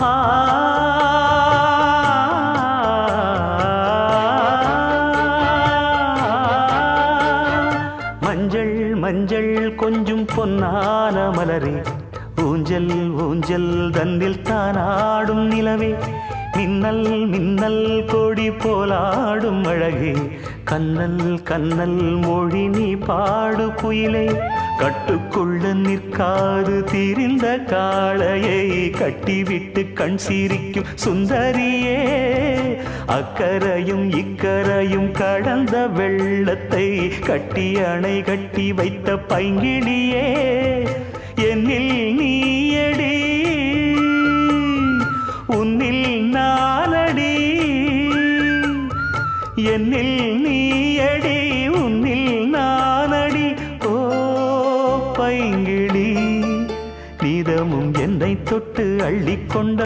ஆ மஞ்சள் மஞ்சள் கொஞ்சம் பொன்னான மலரே, ஊஞ்சல் ஊஞ்சல் தந்தில் தானாடும் நிலவே, மின்னல் மின்னல் கொடி போலாடும் அழகே, கண்ணல் கண்ணல் மொழி நீ பாடு குயிலே, கட்டுக்குள்ள நிற்காது தீரிந்த காளையை கட்டிவிட்டு கண் சிரிக்கும் சுந்தரியே, அக்கரையும் இக்கரையும் கடந்த வெள்ளத்தை கட்டி அணை கட்டி வைத்த பைங்கிளியே, என்னில் நீயடி உன்னில் நானடி, என்னில் நீயடி உன்னில் நானடி, ஓ பைங்கிளி நீதமும் என்னை தொட்டு அள்ளிக்கொண்ட